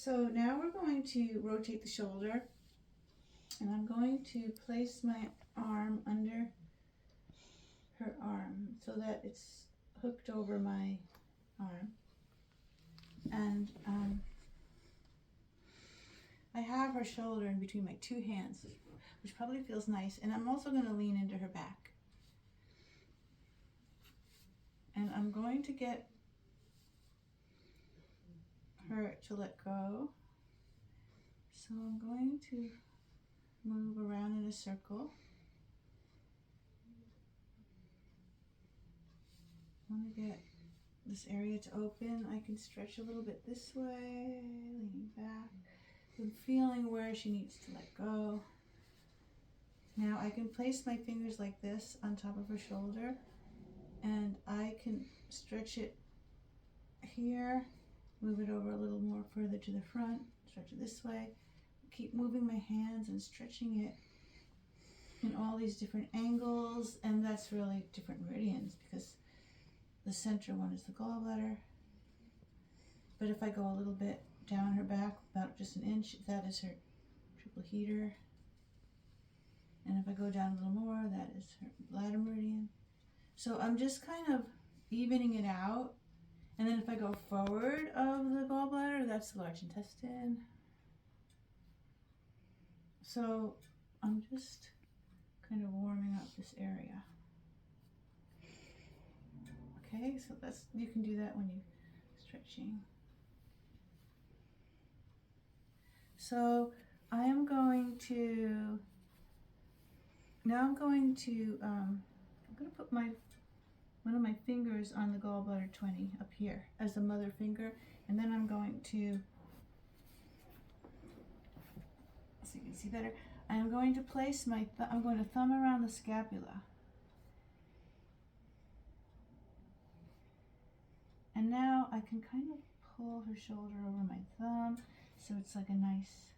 So now we're going to rotate the shoulder, and I'm going to place my arm under her arm so that it's hooked over my arm. And I have her shoulder in between my two hands, which probably feels nice. And I'm also going to lean into her back. And I'm going to get her to let go. So I'm going to move around in a circle. I want to get this area to open. I can stretch a little bit this way, leaning back. I'm feeling where she needs to let go. Now I can place my fingers like this on top of her shoulder, and I can stretch it here, move it over a little more further to the front, stretch it this way. Keep moving my hands and stretching it in all these different angles, and that's really different meridians because the center one is the gallbladder. But if I go a little bit down her back, about just an inch, that is her triple heater. And if I go down a little more, that is her bladder meridian. So I'm just kind of evening it out. And then if I go forward of the gallbladder, that's the large intestine. So I'm just kind of warming up this area. Okay, so you can do that when you're stretching. So I'm going to put one of my fingers on the gallbladder 20 up here as the mother finger, and then I'm going to, so you can see better, I'm going to place I'm going to thumb around the scapula. And now I can kind of pull her shoulder over my thumb, so it's like a nice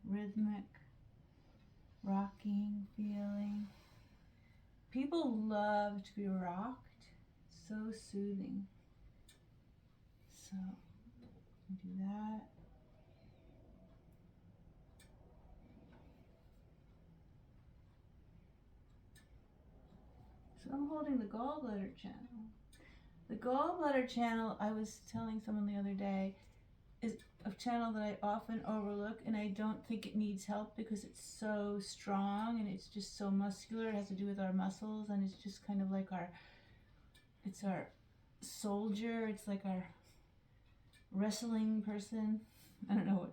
rhythmic rocking feeling. People love to be rocked. It's so soothing. So do that. So I'm holding the gallbladder channel. The gallbladder channel, I was telling someone the other day, is a channel that I often overlook, and I don't think it needs help because it's so strong and it's just so muscular. It has to do with our muscles, and it's just kind of like it's our soldier. It's like our wrestling person. I don't know.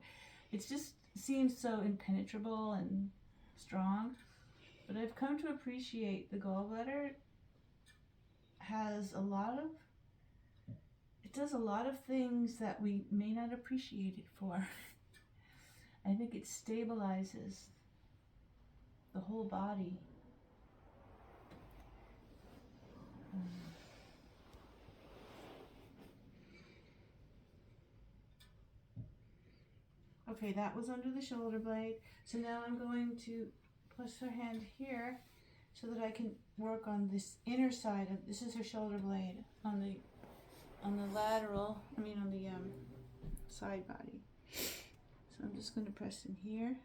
It just seems so impenetrable and strong. But I've come to appreciate the gallbladder has it does a lot of things that we may not appreciate it for. I think it stabilizes the whole body. Okay, that was under the shoulder blade. So now I'm going to place her hand here so that I can work on this inner side of, this is her shoulder blade, on the lateral, on the side body. So I'm just going to press in here.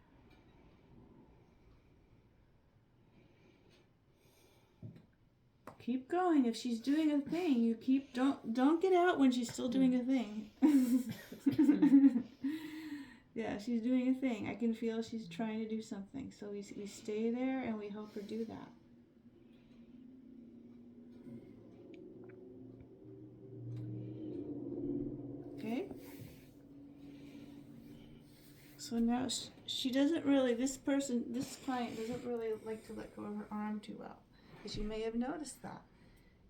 Keep going. If she's doing a thing, you don't get out when she's still doing a thing. Yeah, she's doing a thing. I can feel she's trying to do something. So we stay there and we help her do that. Okay. So now she doesn't really, this client doesn't really like to let go of her arm too well. Because you may have noticed that.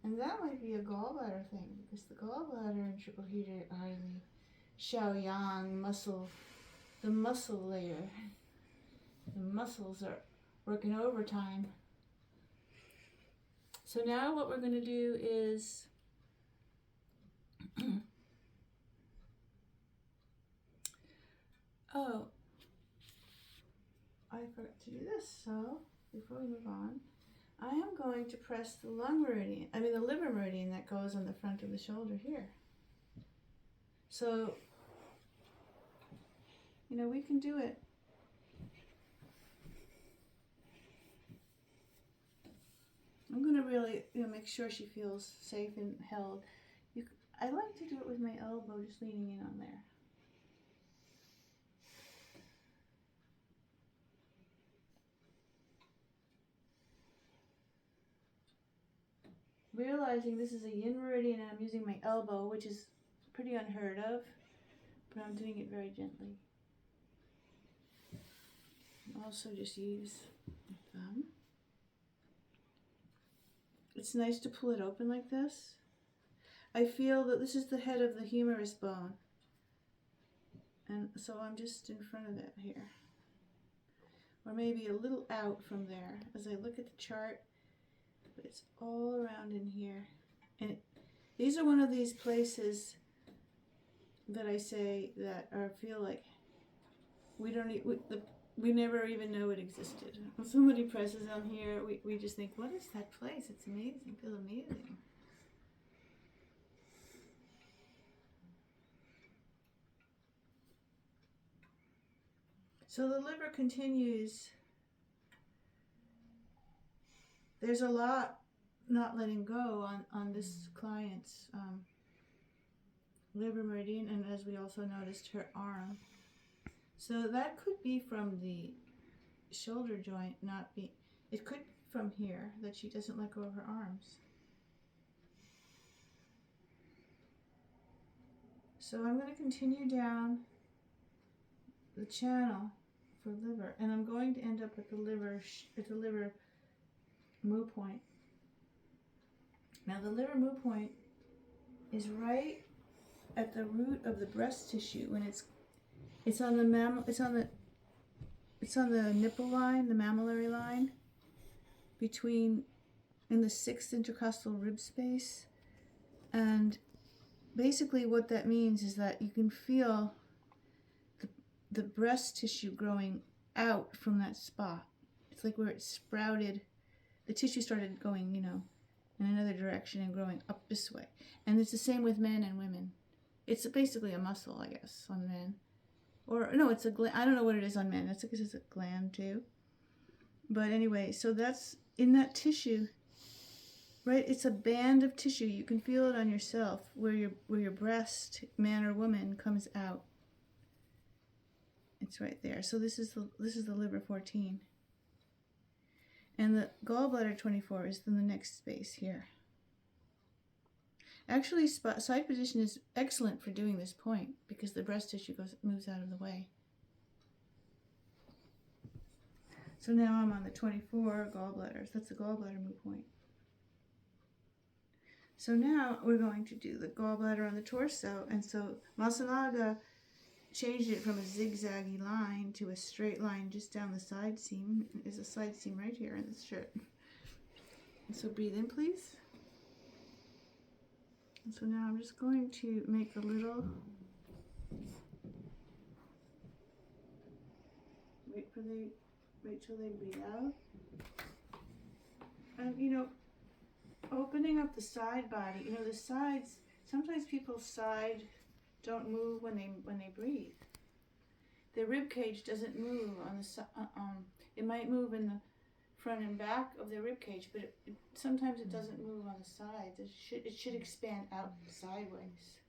And that might be a gallbladder thing, because the gallbladder and triple heater are the Xiaoyang muscle, the muscle layer. The muscles are working overtime. So now what we're going to do is oh, I forgot to do this. So before we move on, I am going to press the the liver meridian that goes on the front of the shoulder here. So You know, we can do it. I'm going to really, you know, make sure she feels safe and held. I like to do it with my elbow, just leaning in on there. Realizing this is a yin meridian and I'm using my elbow, which is pretty unheard of, but I'm doing it very gently. Also just use my thumb. It's nice to pull it open like this. I feel that this is the head of the humerus bone. And so I'm just in front of it here. Or maybe a little out from there as I look at the chart. But it's all around in here. And these are one of these places that I say that feel like we never even know it existed. When somebody presses on here, we just think, what is that place? It's amazing. It feels amazing. So the liver continues. There's a lot not letting go on this client's liver meridian, and as we also noticed, her arm. So that could be from the shoulder joint not being, it could be from here that she doesn't let go of her arms. So I'm going to continue down the channel for liver, and I'm going to end up at the liver moo point. Now the liver moo point is right at the root of the breast tissue, when it's on the it's on the nipple line, the mammillary line, in the 6th intercostal rib space. And basically what that means is that you can feel the breast tissue growing out from that spot. It's like where it sprouted, the tissue started going, you know, in another direction and growing up this way. And it's the same with men and women. It's basically a muscle, I guess, on men. Or, no, it's a gland. I don't know what it is on men. That's because it's a gland, too. But anyway, so that's in that tissue, right? It's a band of tissue. You can feel it on yourself, where your breast, man or woman, comes out. It's right there. So this is the liver 14. And the gallbladder 24 is in the next space here. Actually, side position is excellent for doing this point because the breast tissue moves out of the way. So now I'm on the 24 gallbladders. That's the gallbladder moo point. So now we're going to do the gallbladder on the torso. And so Masanaga changed it from a zigzaggy line to a straight line just down the side seam. There's a side seam right here in this shirt. And so breathe in, please. And so now I'm just going to make a little, wait till they breathe out. And you know, opening up the side body, you know, the sides, sometimes people's side don't move when they breathe. The rib cage doesn't move on the side. It might move in the front and back of the rib cage, but sometimes it doesn't move on the sides. It should expand out sideways.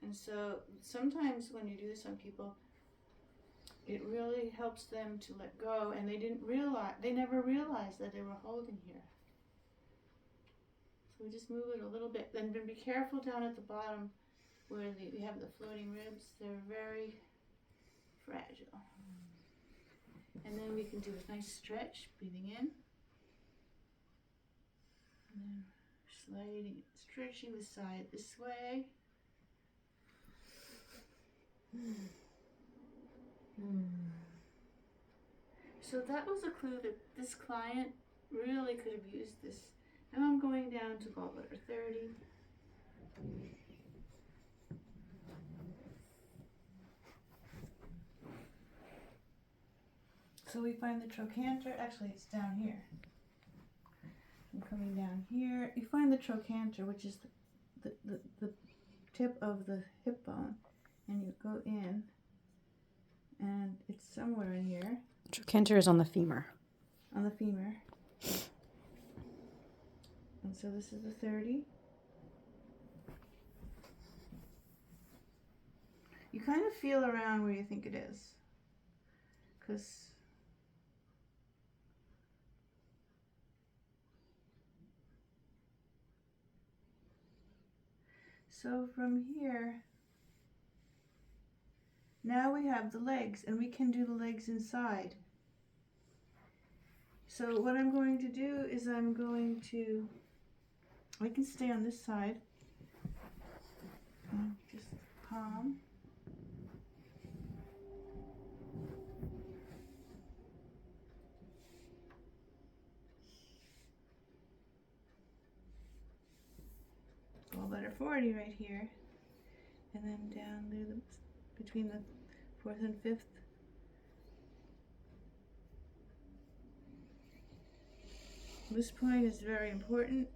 And so sometimes when you do this on people, it really helps them to let go, and they never realized that they were holding here. So we just move it a little bit. Then be careful down at the bottom where we have the floating ribs. They're very fragile. And then we can do a nice stretch, breathing in. And then sliding, stretching the side this way. So that was a clue that this client really could have used this. Now I'm going down to gallbladder 30. So we find the trochanter, actually it's down here. I'm coming down here. You find the trochanter, which is the tip of the hip bone, and you go in And it's somewhere in here. Trochanter is on the femur. On the femur. And so this is the 30. You kind of feel around where you think it is. Because so from here, now we have the legs, and we can do the legs inside. So what I'm going to do is I can stay on this side. Just palm. Gallbladder 40 right here. And then down there between the 4th and 5th. This point is very important.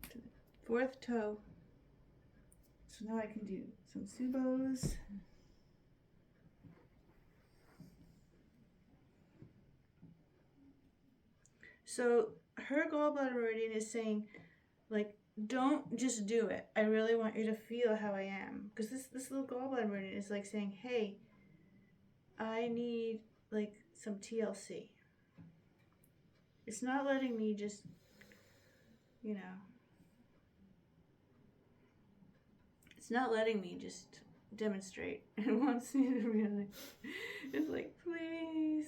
To the 4th toe. So now I can do some Subos. So her gallbladder meridian is saying, like, don't just do it. I really want you to feel how I am. Because this little gallbladder meridian is like saying, hey, I need like some TLC. It's not letting me just, you know, it's not letting me just demonstrate. It wants me to really, it's like, please.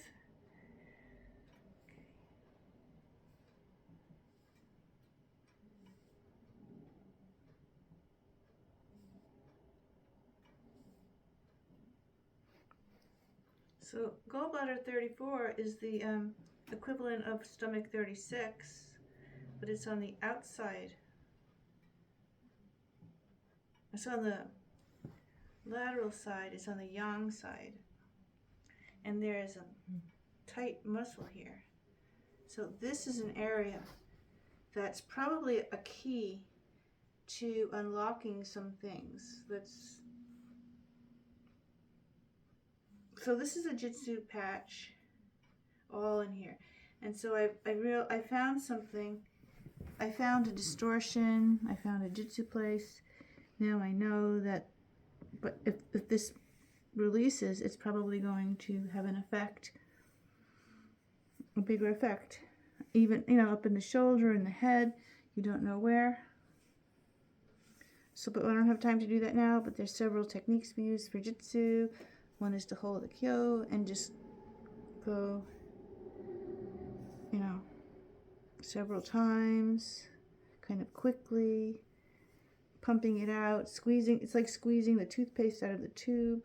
So gallbladder 34 is the equivalent of stomach 36, but it's on the outside. It's on the lateral side, it's on the yang side. And there is a tight muscle here. So this is an area that's probably a key to unlocking some things. So this is a jitsu patch all in here. And so I found something. I found a distortion. I found a jitsu place. Now I know that, but if this releases, it's probably going to have an effect, a bigger effect. Even, you know, up in the shoulder, in the head, you don't know where. So, but I don't have time to do that now, but there's several techniques we use for jitsu. One is to hold the kyo and just go, you know, several times, kind of quickly, pumping it out, squeezing. It's like squeezing the toothpaste out of the tube.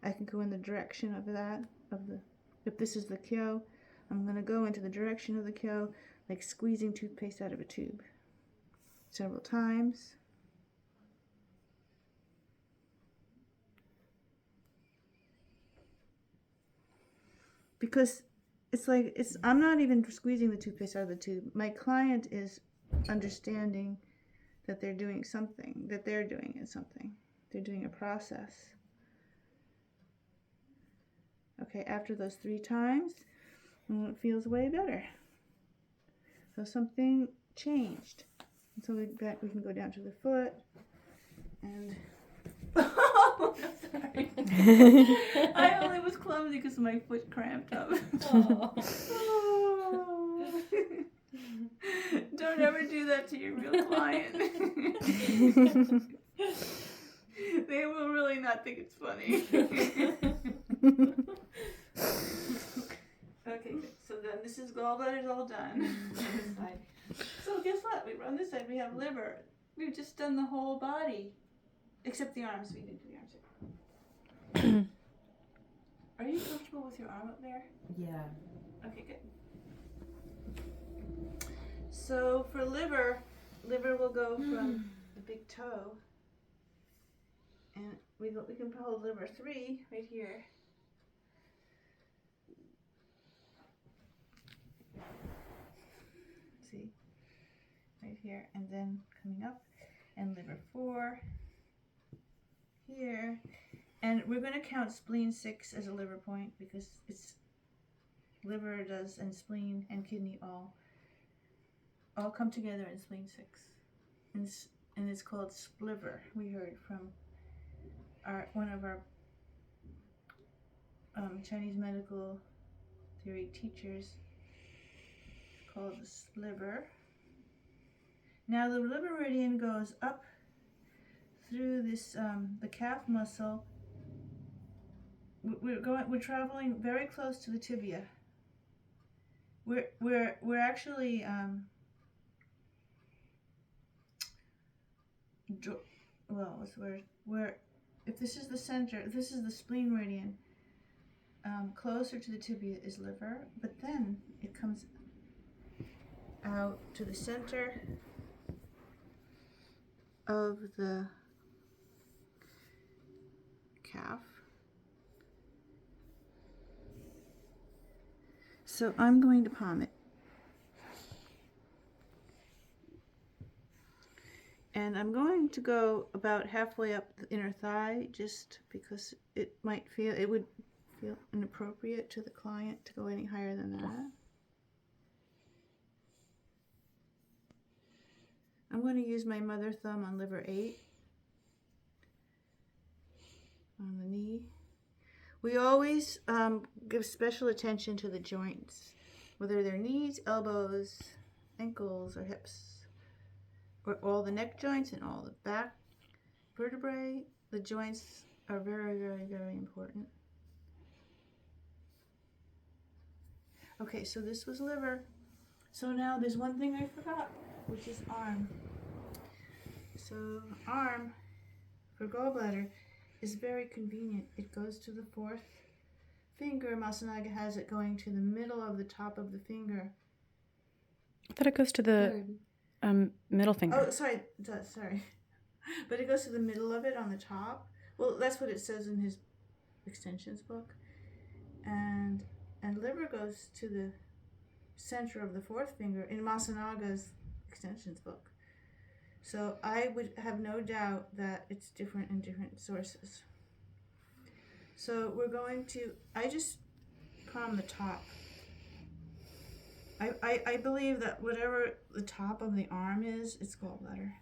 I can go in the direction of that, if this is the kyo, I'm going to go into the direction of the kyo, like squeezing toothpaste out of a tube, several times. Because it's like, I'm not even squeezing the toothpaste out of the tube. My client is understanding that they're doing something, that they're doing something. They're doing a process. Okay, after those 3 times, it feels way better. So something changed. And so we can go down to the foot and oh, I'm sorry. I only was clumsy because my foot cramped up. Oh. Don't ever do that to your real client. They will really not think it's funny. Okay, good. So then this is gallbladder's all done. This side. So guess what? On this side we have liver. We've just done the whole body. Except the arms. We didn't do the arms yet. Are you comfortable with your arm up there? Yeah. Okay, good. So for liver will go from the big toe. And we can hold liver 3 right here. See? Right here. And then coming up. and liver 4 here. And we're going to count spleen 6 as a liver point because it's liver does and spleen and kidney all come together in spleen 6. And it's called spliver. We heard from one of our Chinese medical theory teachers, called the sliver. Now the liver meridian goes up through this the calf muscle. We're traveling very close to the tibia. We're actually well, what's the word? If this is the center, if this is the spleen meridian, closer to the tibia is liver, but then it comes out to the center of the calf. So I'm going to palm it. And I'm going to go about halfway up the inner thigh, just because it would feel inappropriate to the client to go any higher than that. I'm going to use my mother thumb on liver 8, on the knee. We always give special attention to the joints, whether they're knees, elbows, ankles, or hips. Or all the neck joints and all the back vertebrae. The joints are very, very, very important. Okay, so this was liver. So now there's one thing I forgot, which is arm. So arm for gallbladder is very convenient. It goes to the 4th finger. Masanaga has it going to the middle of the top of the finger. I thought it goes to the middle finger. Oh, sorry. But it goes to the middle of it on the top. Well, that's what it says in his extensions book. And liver goes to the center of the 4th finger in Masanaga's extensions book. So I would have no doubt that it's different in different sources. So we're going to, I just palm the top. I believe that whatever the top of the arm is, it's gallbladder.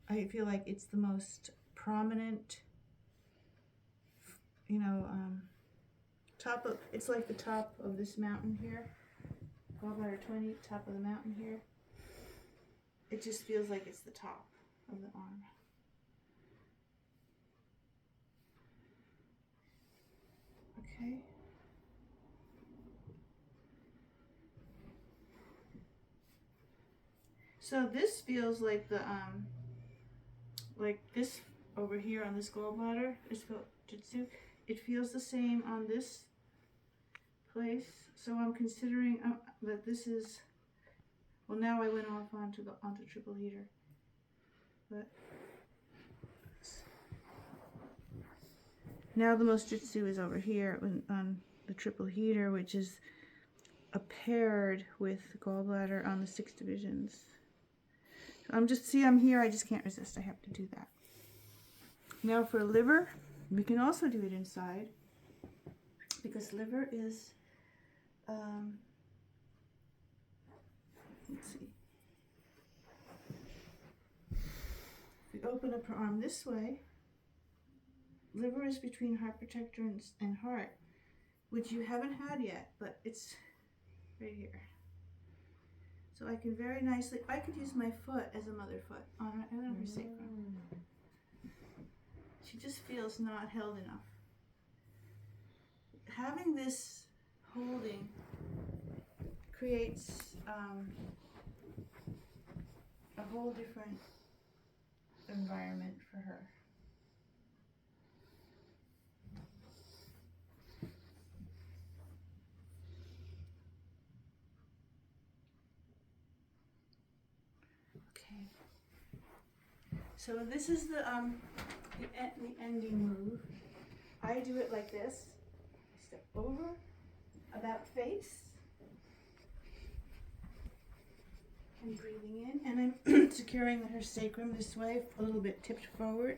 I feel like it's the most prominent, it's like the top of this mountain here. Gallbladder 20, top of the mountain here. It just feels like it's the top of the arm. Okay. So this feels like the like this over here on this gallbladder is Jitsu. It feels the same on this place. So I'm considering that this is, well, now I went off onto triple heater. But now the most Jitsu is over here on the triple heater, which is paired with gallbladder on the 6 divisions. I'm here, I just can't resist. I have to do that. Now for liver, we can also do it inside because liver is, let's see. If we open up her arm this way, liver is between heart protector and heart, which you haven't had yet, but it's right here. So I can very nicely, I could use my foot as a mother foot on her sacrum. She just feels not held enough. Having this holding creates a whole different environment for her. So this is the ending move. I do it like this. I step over, about face. And breathing in, and I'm securing her sacrum this way, a little bit tipped forward.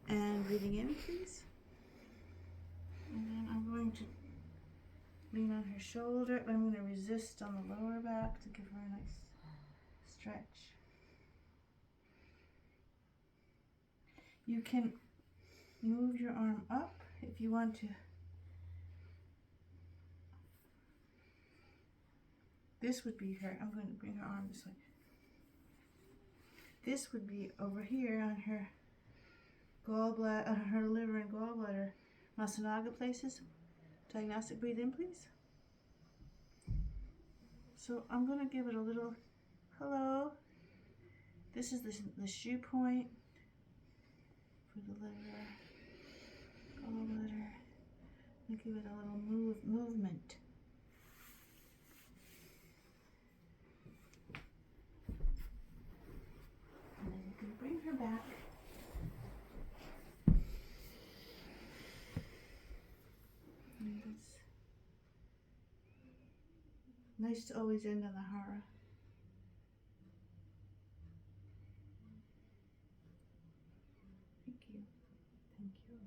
And breathing in, please. And then I'm going to lean on her shoulder. I'm going to resist on the lower back to give her a nice stretch. You can move your arm up if you want to. This would be her. I'm going to bring her arm this way. This would be over here on her gallbladder, her liver and gallbladder, Masanaga places. Diagnostic, breathe in, please. So I'm going to give it a little hello. This is the shoe point for the liver, gallbladder. I'm going to give it a little movement. And then you can bring her back. And it's nice to always end on the hara. Thank you. Thank you.